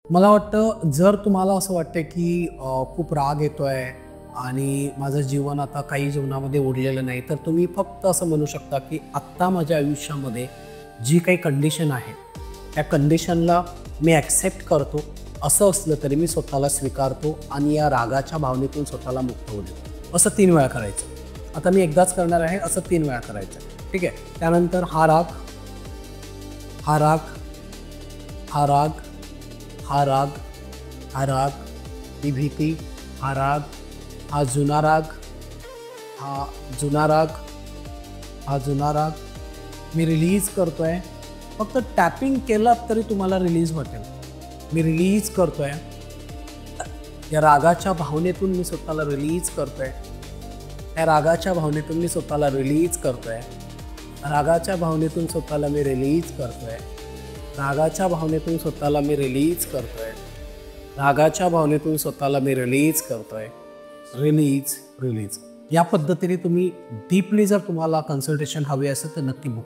मला वाटतं जर तुम्हाला असं वाटतं की खूप राग येतोय आणि माझं जीवन आता काही जीवनामध्ये उरलेलं नाही, तर तुम्ही फक्त असं म्हणू शकता की आत्ता माझ्या आयुष्यामध्ये जी काही कंडिशन आहे त्या कंडिशनला मी ॲक्सेप्ट करतो. असं असलं तरी मी स्वतःला स्वीकारतो आणि या रागाच्या भावनेतून स्वतःला मुक्त होऊ देतो. असं 3 वेळा करायचं. आता मी एकदाच करणार आहे, असं 3 वेळा करायचं. ठीक आहे. त्यानंतर हा राग, हा राग, हा राग, हा राग, हा राग, ही भीती, हा राग, हा जुना राग, हा जुना राग, हा जुना राग मी रिलीज करतोय. फक्त टॅपिंग केलात तरी तुम्हाला रिलीज वाटेल. मी रिलीज करतोय. या रागाच्या भावनेतून मी स्वतःला रिलीज करतोय. त्या रागाच्या भावनेतून मी स्वतःला रिलीज करतोय. रागाच्या भावनेतून स्वतःला मी रिलीज करतोय. रागाच्या भावनेतून स्वतःला मी रिलीज करतोय. रागाच्या भावनेतून स्वतःला मी रिलीज करतोय. Release, release. या पद्धतीने तुम्ही डीपली जर तुम्हाला कन्सल्टेशन हवी असेल तर नक्की बुक